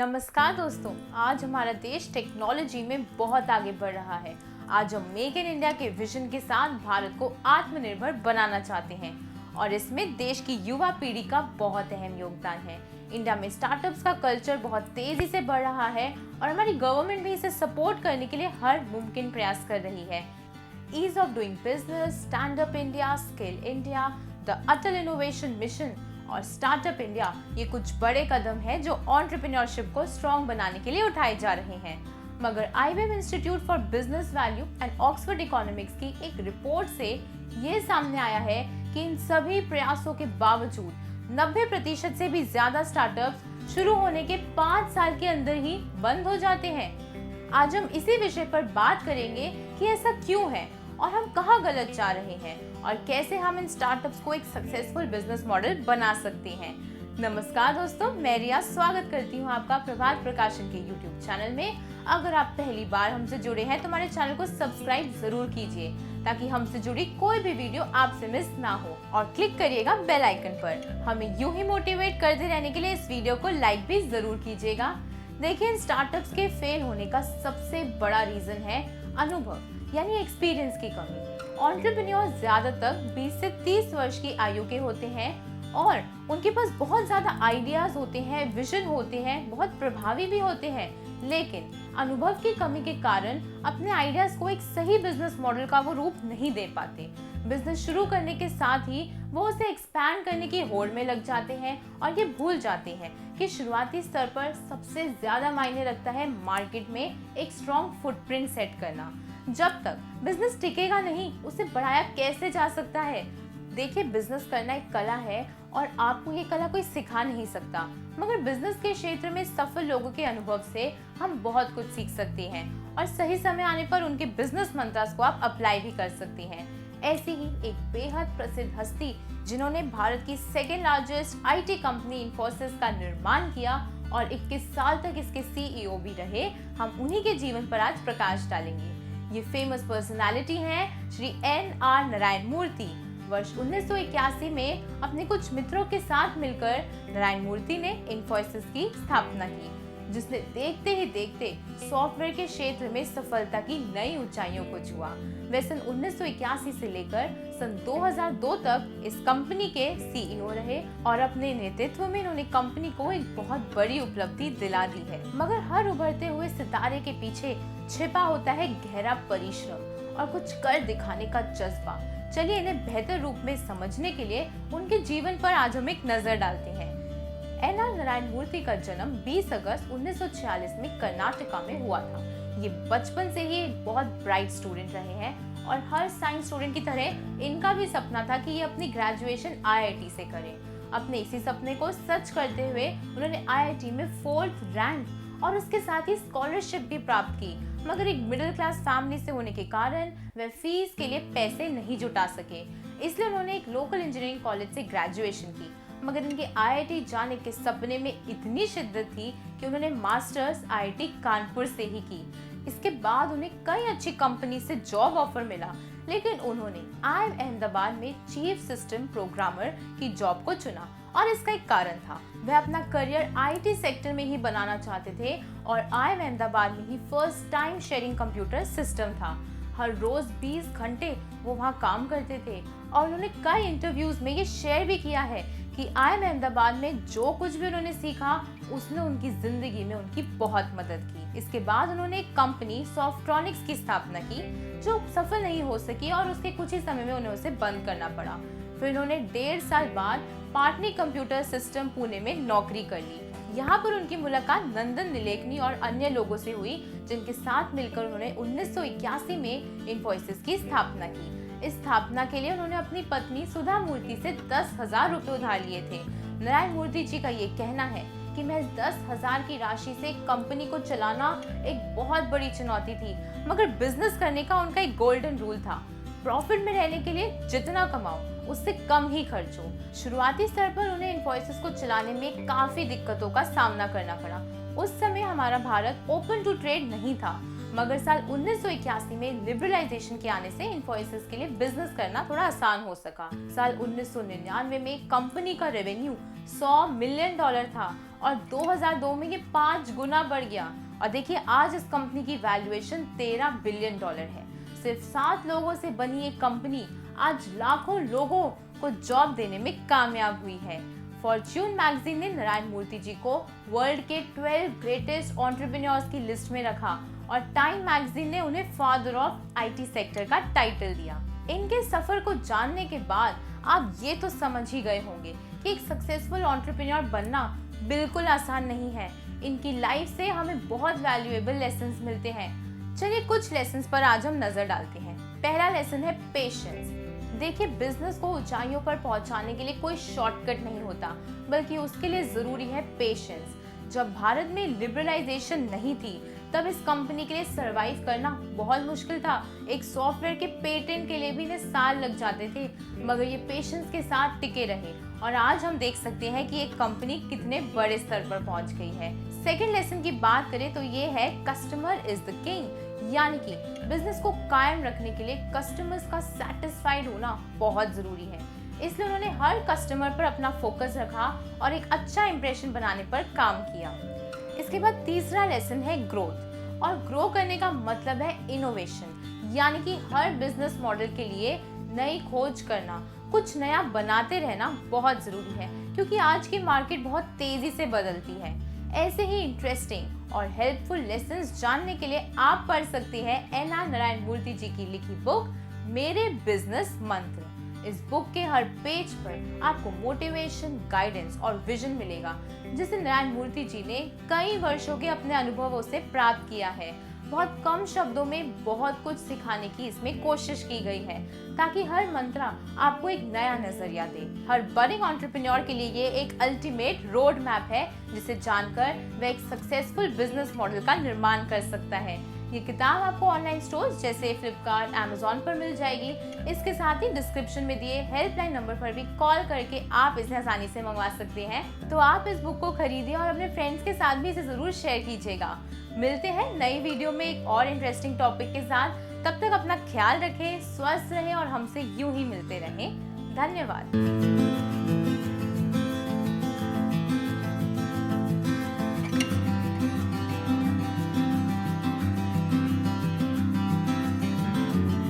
नमस्कार दोस्तों, आज हमारा देश टेक्नोलॉजी में बहुत आगे बढ़ रहा है। आज हम मेक इन इंडिया के विजन के साथ भारत को आत्मनिर्भर बनाना चाहते हैं और इसमें देश की युवा पीढ़ी का बहुत अहम योगदान है। इंडिया में स्टार्टअप्स का कल्चर बहुत तेजी से बढ़ रहा है और हमारी गवर्नमेंट भी इसे सपोर्ट करने के लिए हर मुमकिन प्रयास कर रही है। Ease of doing business, stand up India, skill India, the Atal innovation mission और स्टार्टअप इंडिया, ये कुछ बड़े कदम हैं जो एंटरप्रेन्योरशिप को स्ट्रॉन्ग बनाने के लिए उठाए जा रहे हैं। मगर IBM institute for business value and Oxford economics की एक रिपोर्ट से ये सामने आया है कि इन सभी प्रयासों के बावजूद 90% से भी ज्यादा स्टार्टअप्स शुरू होने के 5 साल के अंदर ही बंद हो जाते हैं। आज हम इसी विषय पर बात करेंगे कि ऐसा क्यों है और हम कहाँ गलत जा रहे हैं और कैसे हम इन स्टार्टअप्स को एक सक्सेसफुल बिजनेस मॉडल बना सकते हैं। नमस्कार दोस्तों, मैं रिया स्वागत करती हूँ आपका प्रभात प्रकाशन के YouTube चैनल में। अगर आप पहली बार हमसे जुड़े हैं तो हमारे चैनल को सब्सक्राइब जरूर कीजिए ताकि हमसे जुड़ी कोई भी वीडियो आपसे मिस ना हो और क्लिक करिएगा बेल आइकन पर। हमें यूं ही मोटिवेट करते रहने के लिए इस वीडियो को लाइक भी जरूर कीजिएगा। देखिए, स्टार्टअप्स के फेल होने का सबसे बड़ा रीजन है अनुभव यानी एक्सपीरियंस की कमी। एंटरप्रेन्योर ज्यादातर 20 से 30 वर्ष की आयु के होते हैं और उनके पास बहुत ज्यादा आइडियाज होते हैं, विजन होते हैं, बहुत प्रभावी भी होते हैं, लेकिन अनुभव की कमी के कारण अपने आइडियाज को एक सही बिजनेस मॉडल का वो रूप नहीं दे पाते। बिजनेस शुरू करने के साथ ही वो उसे एक्सपैंड करने की होड़ में लग जाते हैं और ये भूल जाते हैं कि शुरुआती स्तर पर सबसे ज्यादा मायने रखता है मार्केट में एक स्ट्रॉन्ग फुटप्रिंट सेट करना। जब तक बिजनेस टिकेगा नहीं, उसे बढ़ाया कैसे जा सकता है। देखिए, बिजनेस करना एक कला है और आपको ये कला कोई सिखा नहीं सकता, मगर बिजनेस के क्षेत्र में सफल लोगों के अनुभव से हम बहुत कुछ सीख सकते हैं और सही समय आने पर उनके बिजनेस मंत्रास को आप अप्लाई भी कर सकते हैं। ऐसी ही एक बेहद प्रसिद्ध हस्ती जिन्होंने भारत की second largest IT company Infosys का निर्माण किया और 21 साल तक इसके CEO भी रहे, हम उन्हीं के जीवन पर आज प्रकाश डालेंगे। ये फेमस पर्सनालिटी हैं श्री NR नारायण मूर्ति। वर्ष 1981 में अपने कुछ मित्रों के साथ मिलकर नारायण मूर्ति ने इन्फोसिस की स्थापना की, जिसने देखते ही देखते सॉफ्टवेयर के क्षेत्र में सफलता की नई ऊंचाइयों को छुआ। वे सन 1981 से लेकर सन 2002 तक इस कंपनी के CEO रहे और अपने नेतृत्व में इन्होंने कंपनी को एक बहुत बड़ी उपलब्धि दिला दी है। मगर हर उभरते हुए सितारे के पीछे छिपा होता है गहरा परिश्रम और कुछ कर दिखाने का जज्बा। चलिए, इन्हें बेहतर रूप में समझने के लिए उनके जीवन पर आज हम एक नजर डालते हैं। NR नारायण मूर्ति का जन्म 20 अगस्त 1946 में कर्नाटका में हुआ था। ये बचपन से ही एक बहुत ब्राइट स्टूडेंट रहे हैं और हर साइंस स्टूडेंट की तरह इनका भी सपना था कि ये अपनी ग्रेजुएशन IIT से करें। अपने इसी सपने को सच करते हुए उन्होंने IIT में 4th रैंक और उसके साथ ही स्कॉलरशिप भी प्राप्त की, मगर एक मिडिल क्लास फैमिली से होने के कारण वे फीस के लिए पैसे नहीं जुटा सके। इसलिए उन्होंने एक लोकल इंजीनियरिंग कॉलेज से ग्रेजुएशन की, मगर इनके IIT जाने के सपने में इतनी शिद्दत थी कि उन्होंने मास्टर्स IIT कानपुर से ही की। इसके बाद उन्हें कई अच्छी कंपनी से जॉब ऑफर मिला, लेकिन उन्होंने IIM अहमदाबाद में चीफ सिस्टम प्रोग्रामर की जॉब को चुना और इसका एक कारण था। वह अपना करियर IT सेक्टर में ही बनाना चाहते थे और IIM अहमदाबाद में ही first time sharing computer system था। हर रोज 20 घंटे वो वहाँ काम करते थे और उन्होंने कई इंटरव्यूज में ये शेयर भी किया है कि IIM अहमदाबाद में जो कुछ भी उन्होंने सीखा उसने उनकी जिंदगी में उनकी बहुत मदद की। इसके बाद उन्होंने एक कंपनी सॉफ्ट्रॉनिक्स की स्थापना की जो सफल नहीं हो सकी और उसके कुछ ही समय में उन्हें उसे बंद करना पड़ा। फिर उन्होंने 1.5 साल बाद पाटनी कंप्यूटर सिस्टम पुणे में नौकरी कर ली। यहाँ पर उनकी मुलाकात नंदन नीलेकनी और अन्य लोगों से हुई, जिनके साथ मिलकर उन्होंने 1981 में इन्फोसिस की स्थापना की। इस स्थापना के लिए उन्होंने अपनी पत्नी सुधा मूर्ति से 10,000 रुपए उधार लिए थे। नारायण मूर्ति जी का ये कहना है कि महज 10,000 की राशि से कंपनी को चलाना एक बहुत बड़ी चुनौती थी, मगर बिजनेस करने का उनका एक गोल्डन रूल था, प्रॉफिट में रहने के लिए जितना कमाओ उससे कम ही खर्चो। शुरुआती स्तर पर उन्हें इन्फोसिस को चलाने में काफी दिक्कतों का सामना करना पड़ा। उस समय हमारा भारत ओपन टू ट्रेड नहीं था, मगर साल 1981 में लिबरलाइजेशन के आने से इन्फोसिस के लिए बिजनेस करना थोड़ा आसान हो सका। साल 1999 में कंपनी का रेवेन्यू $100 मिलियन था और 2002 में ये 5 गुना बढ़ गया। और देखिए आज इस कंपनी की वैल्यूएशन $13 बिलियन है। सिर्फ 7 लोगों से बनी एक कंपनी आज लाखों लोगों को जॉब देने में कामयाब हुई है। फॉर्च्यून मैगजीन ने नारायण मूर्ति जी को वर्ल्ड के 12 ग्रेटेस्ट एंटरप्रेन्योर्स की लिस्ट में रखा और टाइम मैगजीन ने उन्हें फादर ऑफ आईटी सेक्टर का टाइटल दिया। इनके सफर को जानने के बाद आप ये तो समझ ही गए होंगे कि एक सक्सेसफुल एंटरप्रेन्योर बनना बिल्कुल आसान नहीं है। इनकी लाइफ से हमें बहुत वैल्यूएबल लेसन्स मिलते हैं। चलिए कुछ लेसन्स पर आज हम नजर डालते हैं। पहला लेसन है पेशेंस। देखिए बिजनेस को ऊंचाइयों पर पहुंचाने के लिए कोई शॉर्टकट नहीं होता, बल्कि उसके लिए जरूरी है पेशेंस। जब भारत में लिबरलाइजेशन नहीं थी तब इस कंपनी के लिए सरवाइव करना बहुत मुश्किल था। एक सॉफ्टवेयर के पेटेंट के लिए भी इन्हें साल लग जाते थे, मगर ये पेशेंस के साथ टिके रहे और आज हम देख सकते हैं कि एक कंपनी कितने बड़े स्तर पर पहुंच गई है। सेकेंड लेसन की बात करें तो ये है कस्टमर इज द किंग, यानी कि बिजनेस को कायम रखने के लिए कस्टमर्स का सेटिस्फाइड होना बहुत जरूरी है। इसलिए उन्होंने हर कस्टमर पर अपना फोकस रखा और एक अच्छा इंप्रेशन बनाने पर काम किया। इसके बाद तीसरा लेसन है ग्रोथ, और ग्रो करने का मतलब है इनोवेशन, यानी कि हर बिजनेस मॉडल के लिए नई खोज करना, कुछ नया बनाते रहना बहुत जरूरी है, क्योंकि आज की मार्केट बहुत तेजी से बदलती है। ऐसे ही इंटरेस्टिंग और हेल्पफुल लेसन्स जानने के लिए आप पढ़ सकते हैं एन.आर. नारायण मूर्ति जी की लिखी बुक मेरे बिजनेस मंत्र। इस बुक के हर पेज पर आपको मोटिवेशन, गाइडेंस और विजन मिलेगा, जिसे नारायण मूर्ति जी ने कई वर्षों के अपने अनुभवों से प्राप्त किया है। बहुत कम शब्दों में बहुत कुछ सिखाने की इसमें कोशिश की गई है, ताकि हर मंत्र आपको एक नया नजरिया दे। हर बडिंग एंटरप्रेन्योर के लिए ये एक अल्टीमेट रोड मैप है, जिसे जानकर वह एक सक्सेसफुल बिजनेस मॉडल का निर्माण कर सकता है। ये किताब आपको ऑनलाइन स्टोर्स जैसे फ्लिपकार्ट, अमेज़न पर मिल जाएगी। इसके साथ ही डिस्क्रिप्शन में दिए हेल्पलाइन नंबर पर भी कॉल करके आप इसे आसानी से मंगवा सकते हैं। तो आप इस बुक को खरीदिए और अपने फ्रेंड्स के साथ भी इसे जरूर शेयर कीजिएगा। मिलते हैं नई वीडियो में एक और इंटरेस्टिंग टॉपिक के साथ। तब तक अपना ख्याल रखें, स्वस्थ रहें और हमसे यूं ही मिलते रहें। धन्यवाद।